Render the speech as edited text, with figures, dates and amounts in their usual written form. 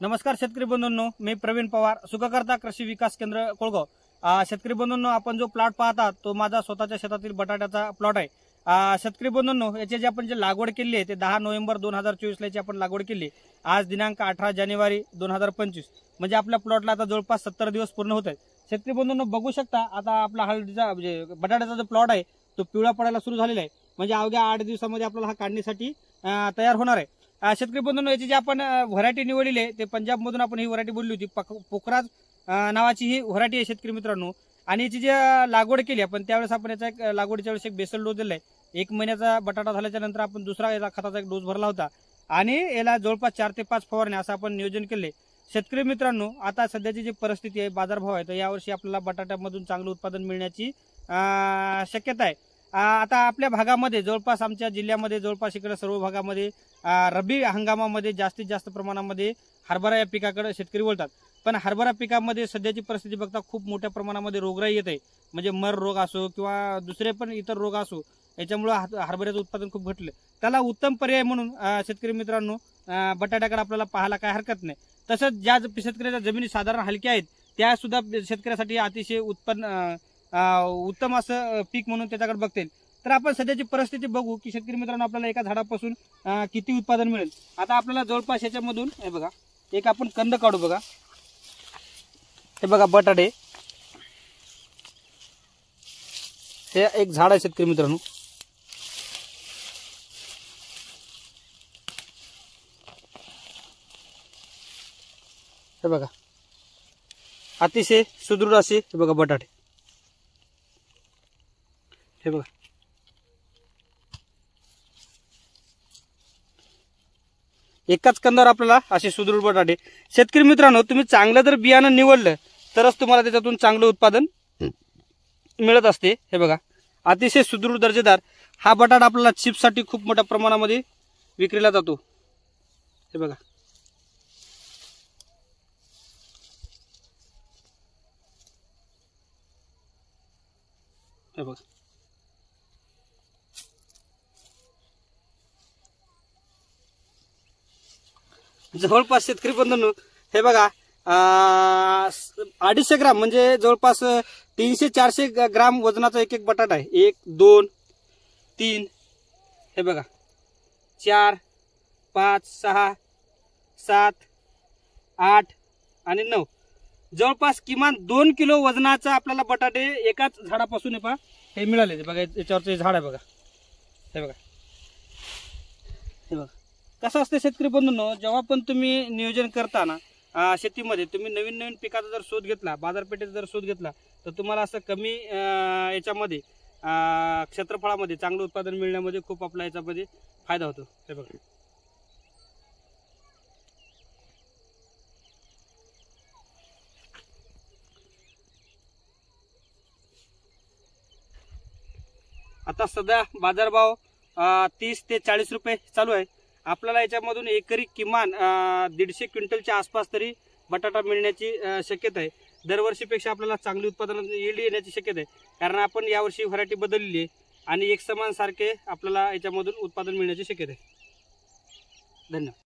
नमस्कार शेतकरी बंधूंनो, मी प्रवीण पवार, सुखकर्ता कृषी विकास केंद्र कोळगाव। शेतकरी बंधूंनो, आपण जो प्लॉट पाहतात तो माझा स्वतःच्या शेतातील बटाट्याचा प्लॉट आहे। शेतकरी बंधूंनो, याची जी आपण लागवड केली आहे ते 10 नोव्हेंबर 2024 ला आपण लागवड केली। आज दिनांक 18 जानेवारी 2025, म्हणजे आपल्या प्लॉटला आता जवळपास 70 दिवस पूर्ण होत आहेत। शेतकरी बंधूंनो, बघू शकता आता आपला हळदीचा म्हणजे बटाट्याचा जो प्लॉट आहे तो पिवळा पडायला सुरू झालेला आहे। म्हणजे अवघ्या 8 दिवसामध्ये आपल्याला हा काढणीसाठी तयार होणार आहे। शेतकरी बंधूंनो, याची जी आपण व्हरायटी निवडलेली आहे ते पंजाब मधून आपण ही व्हरायटी बोलली होती, पोखराज नावाची ही व्हरायटी आहे शेतकरी मित्रांनो। आणि याची जी लागवड केली आपण त्यावेळेस आपण याचा एक लागवडीच्या वेळेस एक बेसल डोस दिलाय। 1 महिन्याचा बटाटा झाल्याच्या नंतर आपण दुसरा याला खताचा एक डोस भरला होता आणि याला जवळपास 4 ते 5 फवारणी असं आपण नियोजन केले। शेतकरी मित्रांनो, आता सध्याची जी परिस्थिती आहे, बाजारभाव आहे, तर यावर्षी आपल्याला बटाट्यामधून चांगलं उत्पादन मिळण्याची शक्यता आहे। आता आपल्या भागामध्ये जवळपास आमच्या जिल्ह्यामध्ये जवळपास इकडे सर्व भागामध्ये रब्बी हंगामामध्ये जास्तीत जास्त प्रमाणामध्ये हरभरा या पिकाकडे शेतकरी वळतात। पण हरभरा पिकामध्ये सध्याची परिस्थिती बघता खूप मोठ्या प्रमाणामध्ये रोगराई येत आहे। म्हणजे मर रोग असो किंवा दुसरे पण इतर रोग असो, याच्यामुळे हरभऱ्याचं उत्पादन खूप घटलं। त्याला उत्तम पर्याय म्हणून शेतकरी मित्रांनो बटाट्याकडे आपल्याला पाहायला काय हरकत नाही। तसंच ज्या शेतकऱ्याच्या जमिनी साधारण हलक्या आहेत त्या सुद्धा शेतकऱ्यासाठी अतिशय उत्तम असं पीक म्हणून त्याच्याकडे बघतील। तर आपण सध्याची परिस्थिती बघू की शेतकरी मित्रांनो आपल्याला एका झाडापासून किती उत्पादन मिळेल। आता आपल्याला जवळपास याच्यामधून हे बघा एक आपण कंद काढू बघा। हे बघा बटाटे, हे एक झाड आहे शेतकरी मित्रांनो। हे बघा अतिशय सुदृढ असे हे बघा बटाटे, हे बघा एकाच कंदावर आपल्याला असे सुदृढ बटाटे। शेतकरी मित्रांनो, तुम्ही चांगलं जर बियाणं निवडलं तरच तुम्हाला त्याच्यातून चांगलं उत्पादन मिळत असते। हे बघा अतिशय सुदृढ दर्जेदार हा बटाटा आपल्याला चिप्ससाठी खूप मोठ्या प्रमाणामध्ये विक्रीला जातो। हे बघा हे बघा जवळपास शेतकरी बंधूंनो, हे बघा 250 ग्राम म्हणजे जवळपास 300-400 ग्राम वजनाचा एक एक बटाटा आहे। 1 2 3 हे बघा 4 5 6 7 8 आणि 9 जवळपास किमान 2 किलो वजनाचा आपल्याला बटाटे एकाच झाडापासून हे मिळाले। बघा याच्यावरचे झाड आहे बघा, हे बघा हे बघा कसं असतं शेतकरी बंधूंनो, जेव्हा पण तुम्ही नियोजन करताना शेतीमध्ये तुम्ही नवीन नवीन पिकाचा जर शोध घेतला, बाजारपेठेचा जर शोध घेतला, तर तुम्हाला असं कमी याच्यामध्ये क्षेत्रफळामध्ये चांगलं उत्पादन मिळण्यामध्ये खूप आपला याच्यामध्ये फायदा होतो। हे बघा आता सध्या बाजारभाव 30 ते 40 रुपये चालू आहे। आपल्याला याच्यामधून एकरी किमान 150 क्विंटलच्या आसपास तरी बटाटा मिळण्याची शक्यता आहे। दरवर्षीपेक्षा आपल्याला चांगली उत्पादन यील्ड येण्याची शक्यता आहे, कारण आपण यावर्षी व्हरायटी बदलली आहे आणि एक समान सारखे आपल्याला याच्यामधून उत्पादन मिळण्याची शक्यता आहे। धन्यवाद।